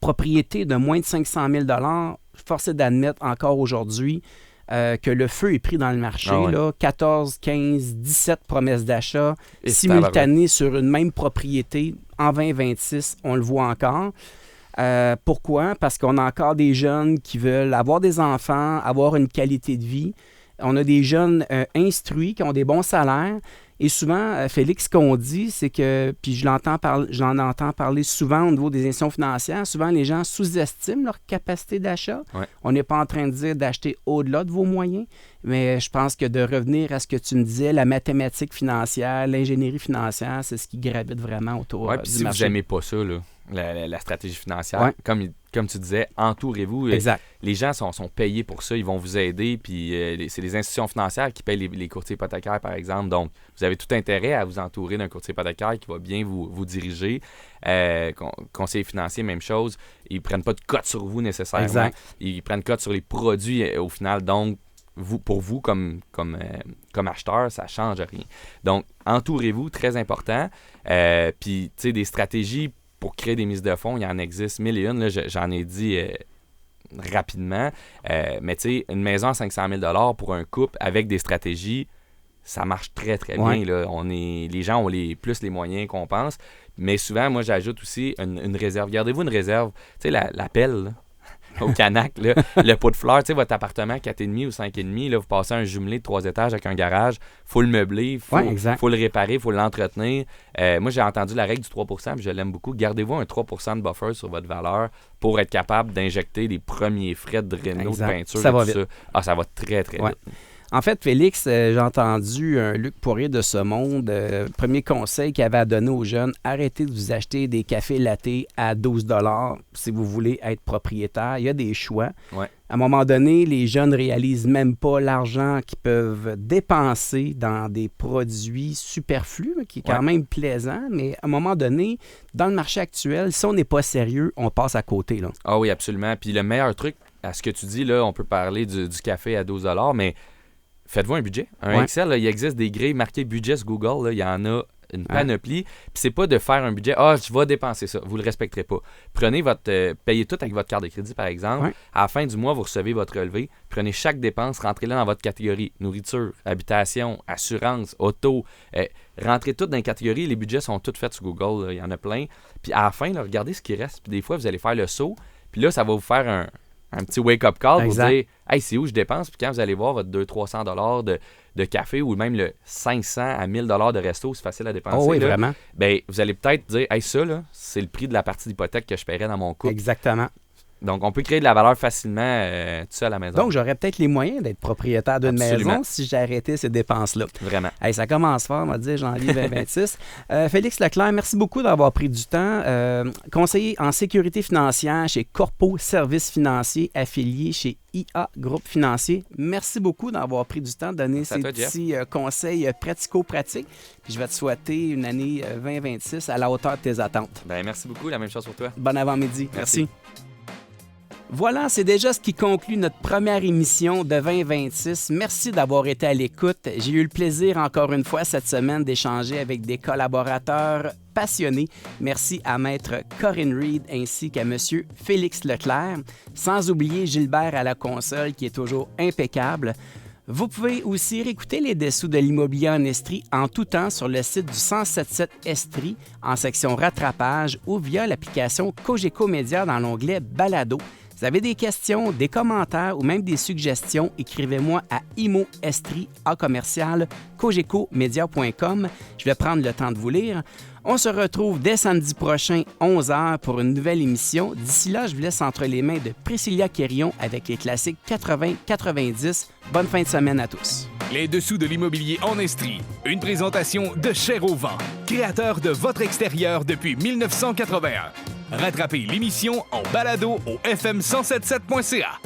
Propriété de moins de 500 000 $, force est d'admettre encore aujourd'hui que le feu est pris dans le marché. Là, 14, 15, 17 promesses d'achat simultanées sur une même propriété en 2026. On le voit encore. Pourquoi? Parce qu'on a encore des jeunes qui veulent avoir des enfants, avoir une qualité de vie. On a des jeunes instruits qui ont des bons salaires. Et souvent, Félix, ce qu'on dit, c'est que, puis j'en entends parler souvent au niveau des institutions financières, souvent les gens sous-estiment leur capacité d'achat. On n'est pas en train de dire d'acheter au-delà de vos moyens, mais je pense que de revenir à ce que tu me disais, la mathématique financière, l'ingénierie financière, c'est ce qui gravite vraiment autour du puis si marché. vous n'aimez pas ça, là, la stratégie financière, comme comme tu disais, entourez-vous. Exact. Les gens sont payés pour ça, ils vont vous aider, puis c'est les institutions financières qui payent les courtiers hypothécaires, par exemple. Donc, vous avez tout intérêt à vous entourer d'un courtier hypothécaire qui va bien vous diriger. Conseiller financier, même chose. Ils prennent pas de cote sur vous nécessairement. Exact. Ils prennent cote sur les produits au final. Donc, pour vous, comme acheteur, ça ne change rien. Donc, entourez-vous, très important. Puis, tu sais, des stratégies pour créer des mises de fonds, il y en existe mille et une. Là, j'en ai dit rapidement. Mais, tu sais, une maison à 500 000 pour un couple avec des stratégies, ça marche très, très bien. Là. Les gens ont plus les moyens qu'on pense. Mais souvent, moi, j'ajoute aussi une réserve. Gardez-vous une réserve. Tu sais, la pelle, là. Au Canac, là, le pot de fleurs, tu sais, votre appartement 4,5 ou 5,5, là, vous passez un jumelé de 3 étages avec un garage, il faut le meubler, il faut le réparer, il faut l'entretenir. Moi, j'ai entendu la règle du 3%, puis je l'aime beaucoup. Gardez-vous un 3% de buffer sur votre valeur pour être capable d'injecter les premiers frais de réno, de peinture, ça et va tout vite. ça. Ah, ça va très, très vite. En fait, Félix, j'ai entendu un Luc Poirier de ce monde, premier conseil qu'il avait à donner aux jeunes, arrêtez de vous acheter des cafés lattés à 12 $ si vous voulez être propriétaire. Il y a des choix. Ouais. À un moment donné, les jeunes ne réalisent même pas l'argent qu'ils peuvent dépenser dans des produits superflus, qui est quand même plaisant, mais à un moment donné, dans le marché actuel, si on n'est pas sérieux, on passe à côté. Là. Ah oui, absolument. Puis le meilleur truc, à ce que tu dis, là, on peut parler du café à 12 $, mais faites-vous un budget. Un Excel, là, il existe des grilles marquées budget sur Google. Là, il y en a une panoplie. Puis c'est pas de faire un budget. Ah, je vais dépenser ça. Vous le respecterez pas. Prenez payez tout avec votre carte de crédit, par exemple. À la fin du mois, vous recevez votre relevé. Prenez chaque dépense, rentrez-la dans votre catégorie. Nourriture, habitation, assurance, auto. Rentrez tout dans les catégories. Les budgets sont tous faits sur Google. Il y en a plein. Puis à la fin, là, regardez ce qui reste. Puis des fois, vous allez faire le saut. Puis là, ça va vous faire un petit wake-up call pour dire « Hey, c'est où je dépense? » Puis quand vous allez voir votre 200-300 $ de café ou même le 500 à 1000 $ de resto, c'est facile à dépenser. Oh oui, là, vraiment. Ben, vous allez peut-être dire « Hey, ça, là, c'est le prix de la partie d'hypothèque que je paierais dans mon couple. » Exactement. Donc, on peut créer de la valeur facilement tout seul à la maison. Donc, j'aurais peut-être les moyens d'être propriétaire d'une Absolument. maison si j'arrêtais ces dépenses-là. Vraiment. Hey, ça commence fort, on va dire janvier 2026. Félix Leclerc, merci beaucoup d'avoir pris du temps. Conseiller en sécurité financière chez Corpo Services financiers, affilié chez IA Groupe Financier. Merci beaucoup d'avoir pris du temps de donner ces petits conseils pratico-pratiques. Puis je vais te souhaiter une année 2026 à la hauteur de tes attentes. Ben, merci beaucoup. La même chose pour toi. Bon avant-midi. Merci. Voilà, c'est déjà ce qui conclut notre première émission de 2026. Merci d'avoir été à l'écoute. J'ai eu le plaisir encore une fois cette semaine d'échanger avec des collaborateurs passionnés. Merci à Maître Corinne Reed ainsi qu'à Monsieur Félix Leclerc. Sans oublier Gilbert à la console qui est toujours impeccable. Vous pouvez aussi réécouter les dessous de l'immobilier en Estrie en tout temps sur le site du 1077 Estrie en section rattrapage ou via l'application Cogeco Média dans l'onglet Balado. Vous avez des questions, des commentaires ou même des suggestions, écrivez-moi à imo.estrie@cogecomedia.com. Je vais prendre le temps de vous lire. On se retrouve dès samedi prochain, 11h, pour une nouvelle émission. D'ici là, je vous laisse entre les mains de Priscilla Quérion avec les classiques 80-90. Bonne fin de semaine à tous. Les dessous de l'immobilier en Estrie. Une présentation de Cher au vent, créateur de votre extérieur depuis 1981. Rattrapez l'émission en balado au fm1077.ca.